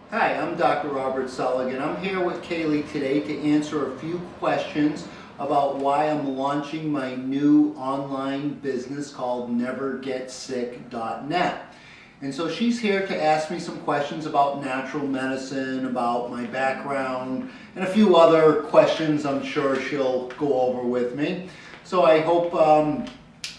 Hi, I'm Dr. Robert Selig, and I'm here with Kaylee today to answer a few questions about why I'm launching my new online business called nevergetsick.net. And so she's here to ask me some questions about natural medicine, about my background, and a few other questions I'm sure she'll go over with me. So I hope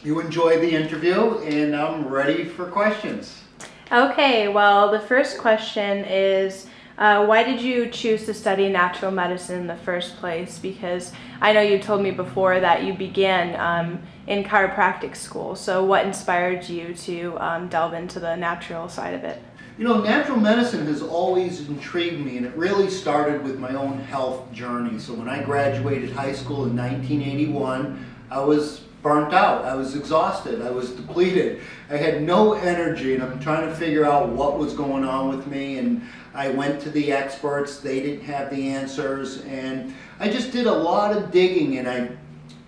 you enjoy the interview, and I'm ready for questions. Okay, well, the first question is why did you choose to study natural medicine in the first place? Because I know you told me before that you began in chiropractic school. So what inspired you to delve into the natural side of it? You know, natural medicine has always intrigued me, and it really started with my own health journey. So when I graduated high school in 1981, I was burnt out, I was exhausted, I was depleted. I had no energy, and I'm trying to figure out what was going on with me. And I went to the experts, they didn't have the answers, and I just did a lot of digging, and I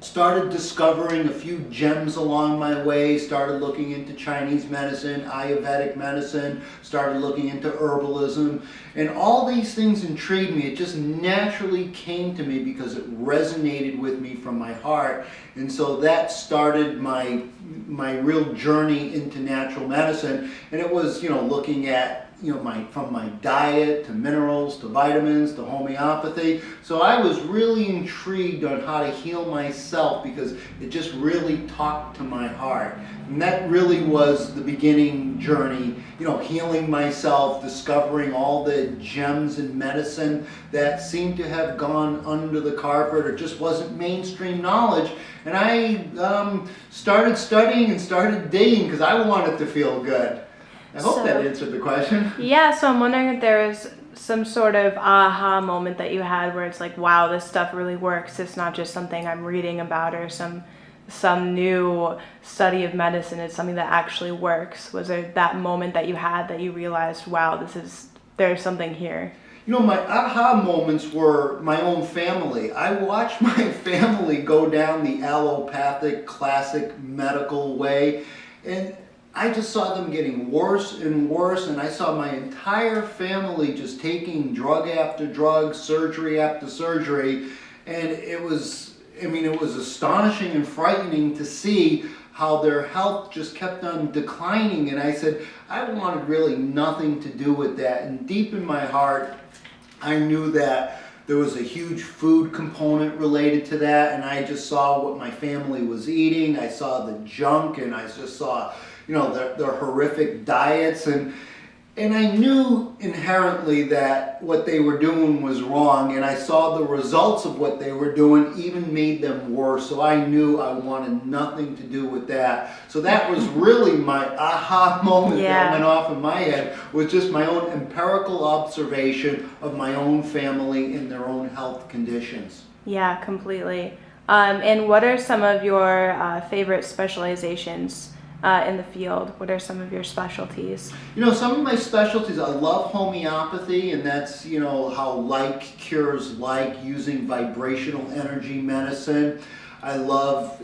started discovering a few gems along my way, started looking into Chinese medicine, Ayurvedic medicine, started looking into herbalism, and all these things intrigued me. It just naturally came to me because it resonated with me from my heart, and so that started my real journey into natural medicine. And it was, looking at from my diet to minerals to vitamins to homeopathy. So I was really intrigued on how to heal myself because it just really talked to my heart. And that really was the beginning journey, healing myself, discovering all the gems in medicine that seemed to have gone under the carpet or just wasn't mainstream knowledge. And I started studying and started digging because I wanted to feel good. I hope that answered the question. Yeah, so I'm wondering if there was some sort of aha moment that you had where it's like, wow, this stuff really works. It's not just something I'm reading about or some new study of medicine. It's something that actually works. Was there that moment that you had that you realized, wow, there's something here? My aha moments were my own family. I watched my family go down the allopathic, classic medical way, and I just saw them getting worse and worse, and I saw my entire family just taking drug after drug, surgery after surgery, and it was astonishing and frightening to see how their health just kept on declining. And I said, I wanted really nothing to do with that. And deep in my heart, I knew that there was a huge food component related to that, and I just saw what my family was eating. I saw the junk, and I just saw their horrific diets, and I knew inherently that what they were doing was wrong, and I saw the results of what they were doing even made them worse. So I knew I wanted nothing to do with that. So that was really my aha moment that went off in my head, was just my own empirical observation of my own family and their own health conditions. Yeah, completely. And what are some of your favorite specializations in the field? What are some of your specialties? Some of my specialties, I love homeopathy, and that's, how like cures like, using vibrational energy medicine. I love,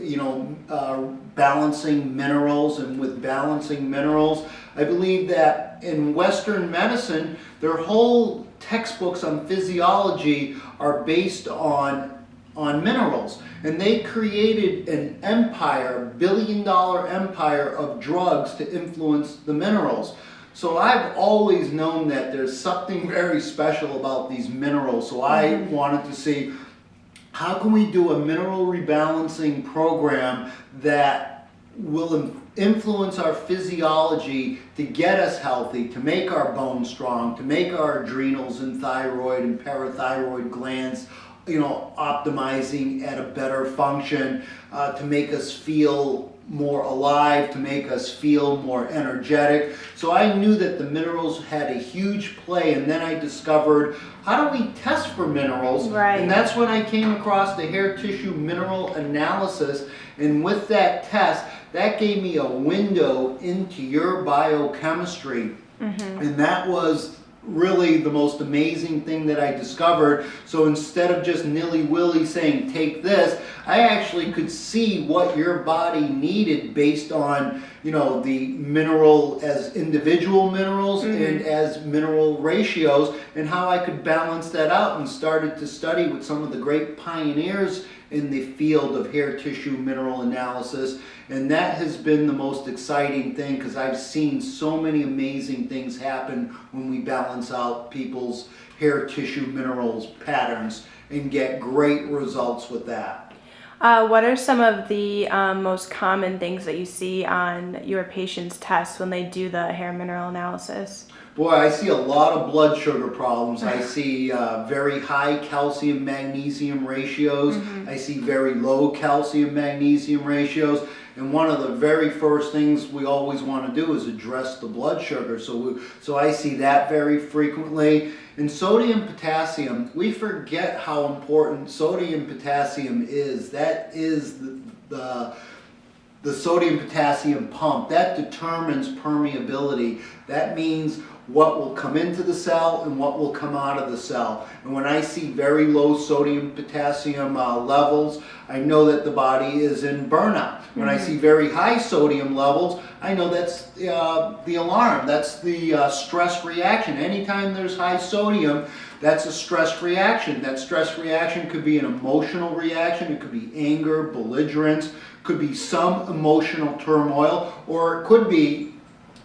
balancing minerals, and with balancing minerals, I believe that in Western medicine, their whole textbooks on physiology are based on minerals. And they created an empire, billion-dollar empire of drugs to influence the minerals. So I've always known that there's something very special about these minerals. So I wanted to see, how can we do a mineral rebalancing program that will influence our physiology to get us healthy, to make our bones strong, to make our adrenals and thyroid and parathyroid glands optimizing at a better function, to make us feel more alive, to make us feel more energetic. So I knew that the minerals had a huge play, and then I discovered, how do we test for minerals? Right. And that's when I came across the hair tissue mineral analysis, and with that test, that gave me a window into your biochemistry. And that was really the most amazing thing that I discovered. So instead of just nilly-willy saying, take this, I actually could see what your body needed based on, you know, the mineral as individual minerals and as mineral ratios, and how I could balance that out, and started to study with some of the great pioneers in the field of hair tissue mineral analysis. And that has been the most exciting thing, because I've seen so many amazing things happen when we balance out people's hair tissue minerals patterns and get great results with that. What are some of the most common things that you see on your patients' tests when they do the hair mineral analysis? Boy, I see a lot of blood sugar problems. I see very high calcium magnesium ratios. I see very low calcium magnesium ratios. And one of the very first things we always want to do is address the blood sugar. So I see that very frequently. And sodium potassium, we forget how important sodium potassium is. That is the sodium potassium pump. That determines permeability. That means what will come into the cell and what will come out of the cell. And when I see very low sodium potassium levels, I know that the body is in burnout. When I see very high sodium levels, I know that's the alarm. That's the stress reaction. Anytime there's high sodium, that's a stress reaction. That stress reaction could be an emotional reaction. It could be anger, belligerence, could be some emotional turmoil, or it could be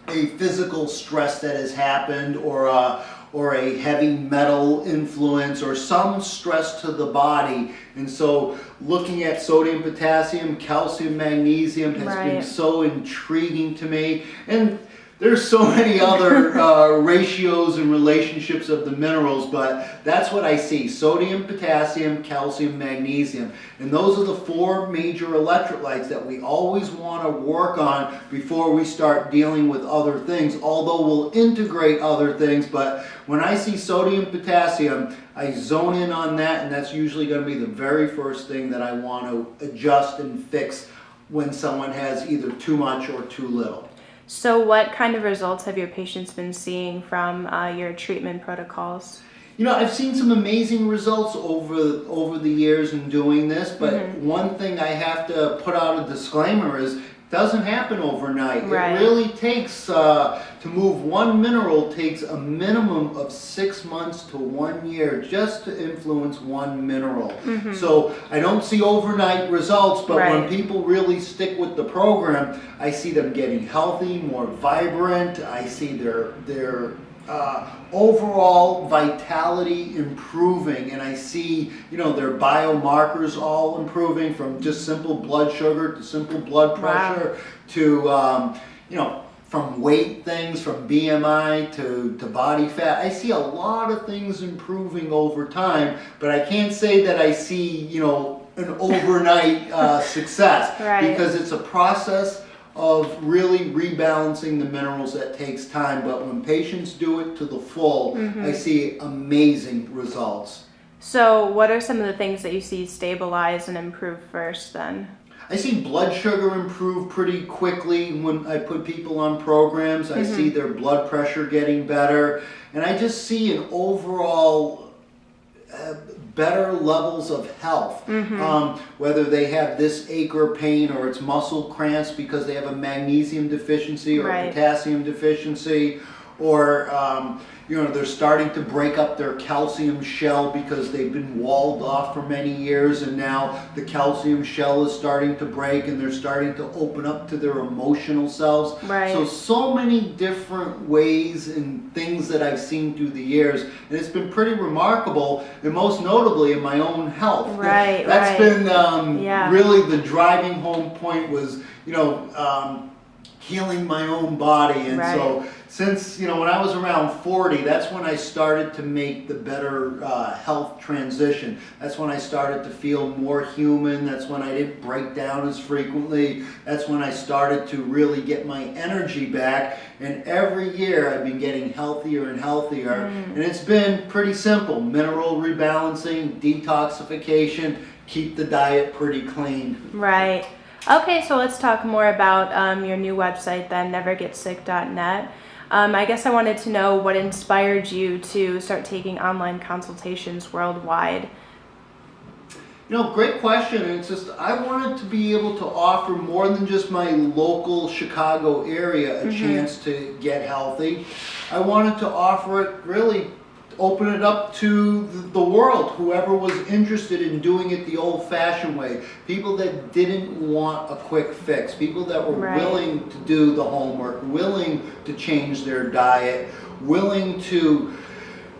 a physical stress that has happened, or a heavy metal influence, or some stress to the body. And so looking at sodium, potassium, calcium, magnesium has been so intriguing to me. And there's so many other ratios and relationships of the minerals, but that's what I see: sodium, potassium, calcium, magnesium. And those are the four major electrolytes that we always want to work on before we start dealing with other things, although we'll integrate other things. But when I see sodium, potassium, I zone in on that, and that's usually going to be the very first thing that I want to adjust and fix when someone has either too much or too little. So what kind of results have your patients been seeing from your treatment protocols? You know, I've seen some amazing results over the years in doing this, but one thing I have to put out a disclaimer is, doesn't happen overnight. It really takes, to move one mineral takes a minimum of 6 months to 1 year just to influence one mineral. So I don't see overnight results, but when people really stick with the program, I see them getting healthy, more vibrant. I see their overall vitality improving, and I see, you know, their biomarkers all improving, from just simple blood sugar to simple blood pressure to you know, from weight things, from BMI to body fat. I see a lot of things improving over time, but I can't say that I see, you know, an overnight success, because it's a process of really rebalancing the minerals that takes time. But when patients do it to the full, I see amazing results. So what are some of the things that you see stabilize and improve first then? I see blood sugar improve pretty quickly when I put people on programs. I see their blood pressure getting better, and I just see an overall better levels of health, whether they have this ache or pain, or it's muscle cramps because they have a magnesium deficiency or a potassium deficiency, or you know, they're starting to break up their calcium shell because they've been walled off for many years, and now the calcium shell is starting to break, and they're starting to open up to their emotional selves. So many different ways and things that I've seen through the years, and it's been pretty remarkable, and most notably in my own health. That's been really the driving home point, was, you know, healing my own body. And so since, you know, when I was around 40, that's when I started to make the better health transition. That's when I started to feel more human. That's when I didn't break down as frequently. That's when I started to really get my energy back. And every year I've been getting healthier and healthier. And it's been pretty simple: mineral rebalancing, detoxification, keep the diet pretty clean. Okay, so let's talk more about your new website then, nevergetsick.net. I guess I wanted to know what inspired you to start taking online consultations worldwide. Great question. And it's just, I wanted to be able to offer more than just my local Chicago area a chance to get healthy. I wanted to offer it, really open it up to the world, whoever was interested in doing it the old-fashioned way. People that didn't want a quick fix, people that were willing to do the homework, willing to change their diet, willing to,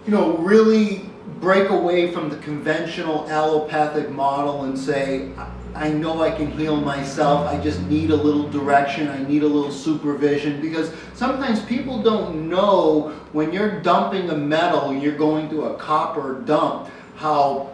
really break away from the conventional allopathic model and say, I know I can heal myself, I just need a little direction, I need a little supervision, because sometimes people don't know when you're dumping a metal, you're going to a copper dump, how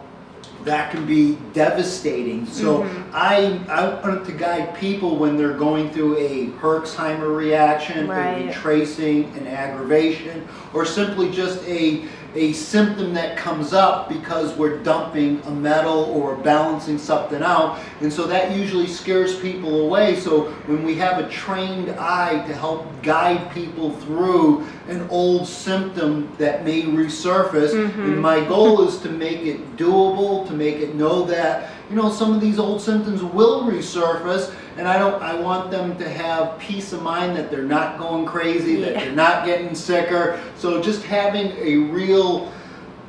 that can be devastating. So I want to guide people when they're going through a Herxheimer reaction, a retracing, an aggravation, or simply just a symptom that comes up because we're dumping a metal or balancing something out, and so that usually scares people away. So when we have a trained eye to help guide people through an old symptom that may resurface, and my goal is to make it doable, to make it know that some of these old symptoms will resurface, and I want them to have peace of mind that they're not going crazy, that they're not getting sicker. So just having a real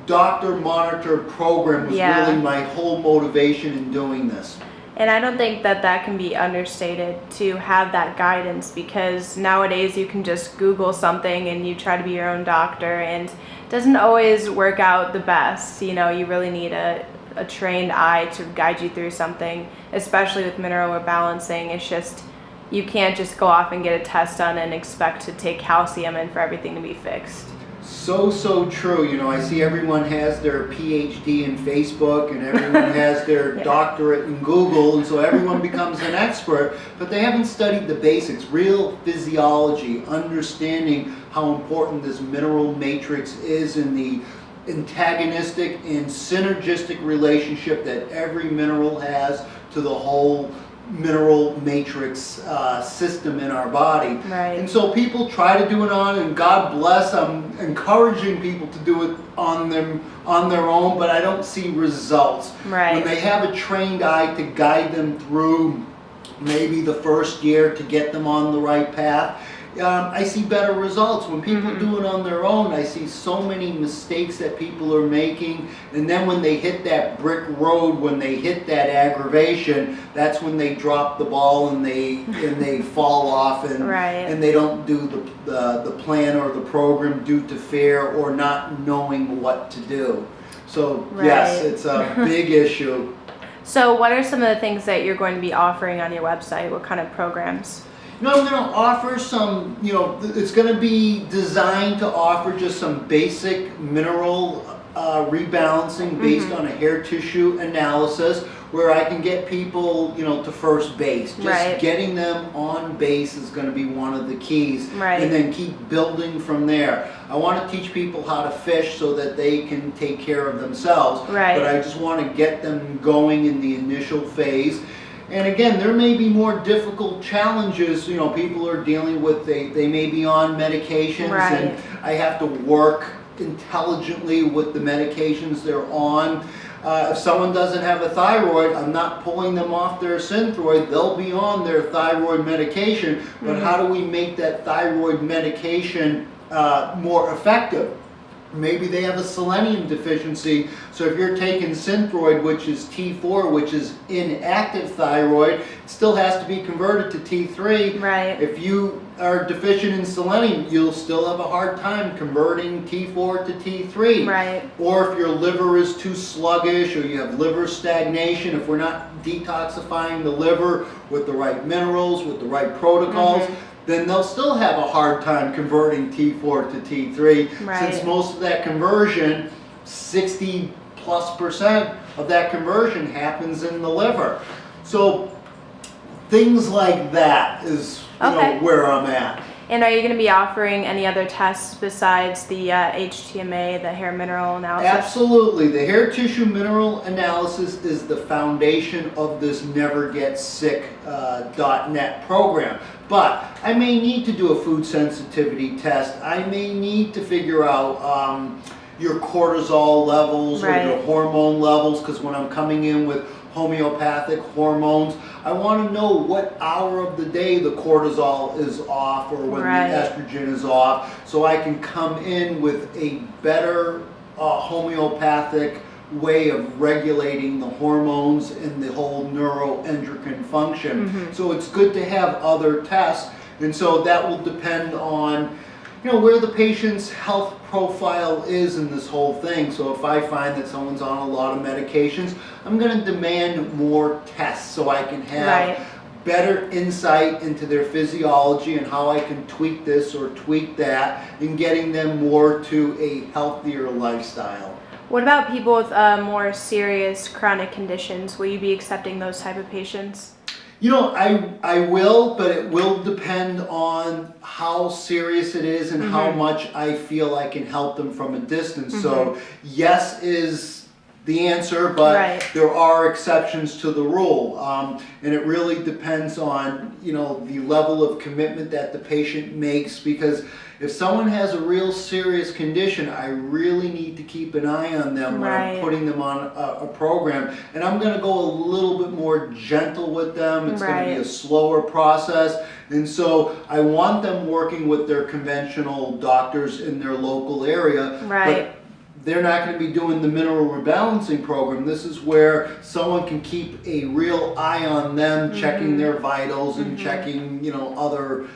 doctor monitored program was really my whole motivation in doing this. And I don't think that can be understated, to have that guidance, because nowadays you can just Google something and you try to be your own doctor, and it doesn't always work out the best. You really need a trained eye to guide you through something, especially with mineral rebalancing. It's just, you can't just go off and get a test done and expect to take calcium and for everything to be fixed. So true. I see everyone has their PhD in Facebook, and everyone has their doctorate in Google, and so everyone becomes an expert, but they haven't studied the basics, real physiology, understanding how important this mineral matrix is in the antagonistic and synergistic relationship that every mineral has to the whole mineral matrix system in our body. And so people try to do it on, and God bless, I'm encouraging people to do it on their own, but I don't see results. When they have a trained eye to guide them through maybe the first year to get them on the right path, I see better results. When people do it on their own, I see so many mistakes that people are making, and then when they hit that brick road, when they hit that aggravation, that's when they drop the ball and they fall off, and they don't do the plan or the program due to fear or not knowing what to do. So yes, it's a big issue. So what are some of the things that you're going to be offering on your website? What kind of programs? I'm going to offer some, it's going to be designed to offer just some basic mineral rebalancing based on a hair tissue analysis, where I can get people, to first base. Just getting them on base is going to be one of the keys, and then keep building from there. I want to teach people how to fish so that they can take care of themselves, but I just want to get them going in the initial phase. And again, there may be more difficult challenges, people are dealing with, they may be on medications, and I have to work intelligently with the medications they're on. If someone doesn't have a thyroid, I'm not pulling them off their Synthroid, they'll be on their thyroid medication, but how do we make that thyroid medication more effective? Maybe they have a selenium deficiency, so if you're taking Synthroid, which is T4, which is inactive thyroid, it still has to be converted to T3. If you are deficient in selenium, you'll still have a hard time converting T4 to T3. Or if your liver is too sluggish, or you have liver stagnation, if we're not detoxifying the liver with the right minerals, with the right protocols, then they'll still have a hard time converting T4 to T3, since most of that conversion, 60+% of that conversion happens in the liver. So things like that is where I'm at. And are you going to be offering any other tests besides the HTMA, the hair mineral analysis? Absolutely. The hair tissue mineral analysis is the foundation of this NeverGetSick.net program. But I may need to do a food sensitivity test. I may need to figure out your cortisol levels or your hormone levels, because when I'm coming in with homeopathic hormones, I want to know what hour of the day the cortisol is off or when the estrogen is off, so I can come in with a better homeopathic way of regulating the hormones and the whole neuroendocrine function. So it's good to have other tests, and so that will depend on where the patient's health profile is in this whole thing. So if I find that someone's on a lot of medications, I'm going to demand more tests so I can have better insight into their physiology and how I can tweak this or tweak that in getting them more to a healthier lifestyle. What about people with more serious chronic conditions? Will you be accepting those type of patients? I will, but it will depend on how serious it is and how much I feel I can help them from a distance. So yes is the answer, but there are exceptions to the rule. And it really depends on, the level of commitment that the patient makes, because if someone has a real serious condition, I really need to keep an eye on them when I'm putting them on a program. And I'm going to go a little bit more gentle with them. It's going to be a slower process. And so I want them working with their conventional doctors in their local area. But they're not going to be doing the mineral rebalancing program. This is where someone can keep a real eye on them, checking their vitals and checking, other,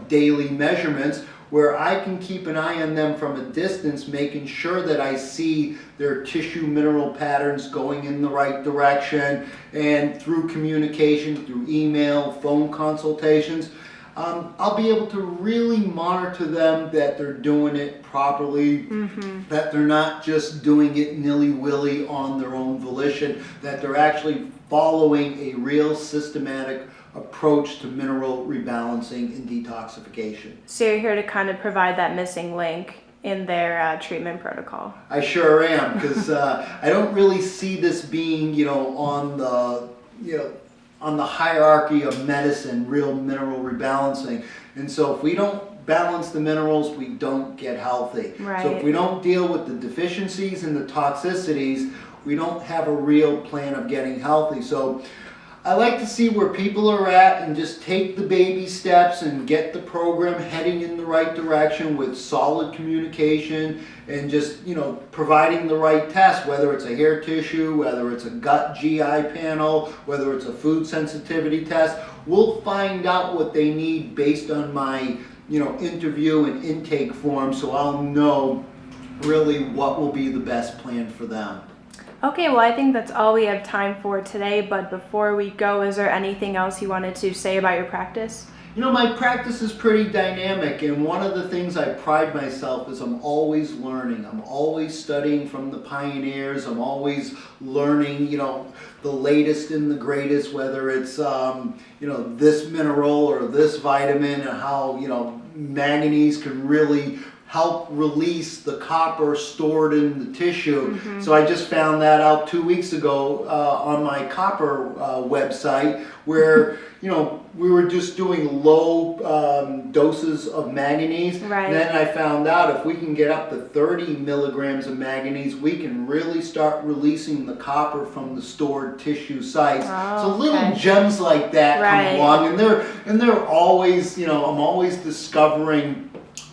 daily measurements, where I can keep an eye on them from a distance, making sure that I see their tissue mineral patterns going in the right direction, and through communication, through email, phone consultations, I'll be able to really monitor them that they're doing it properly, that they're not just doing it nilly-willy on their own volition, that they're actually following a real systematic approach to mineral rebalancing and detoxification. So you're here to kind of provide that missing link in their treatment protocol. I sure am, because I don't really see this being, on the hierarchy of medicine, real mineral rebalancing. And so if we don't balance the minerals, we don't get healthy. So if we don't deal with the deficiencies and the toxicities, we don't have a real plan of getting healthy. So I like to see where people are at and just take the baby steps and get the program heading in the right direction with solid communication and just, providing the right test, whether it's a hair tissue, whether it's a gut GI panel, whether it's a food sensitivity test. We'll find out what they need based on my, interview and intake form, so I'll know really what will be the best plan for them. Okay, well, I think that's all we have time for today, but before we go, is there anything else you wanted to say about your practice? My practice is pretty dynamic, and one of the things I pride myself is I'm always learning. I'm always studying from the pioneers. I'm always learning, the latest and the greatest, whether it's, this mineral or this vitamin, and how, manganese can really help release the copper stored in the tissue. So I just found that out 2 weeks ago on my copper website, where we were just doing low doses of manganese. And then I found out if we can get up to 30 milligrams of manganese, we can really start releasing the copper from the stored tissue sites. So little gems like that come along, and they're always, I'm always discovering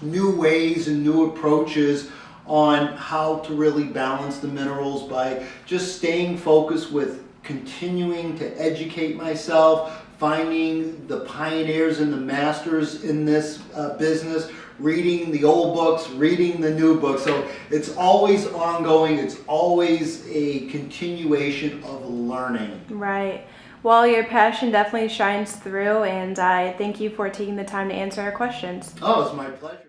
new ways and new approaches on how to really balance the minerals by just staying focused with continuing to educate myself, finding the pioneers and the masters in this business, reading the old books, reading the new books. So it's always ongoing. It's always a continuation of learning. Well, your passion definitely shines through, and I thank you for taking the time to answer our questions. Oh, it's my pleasure.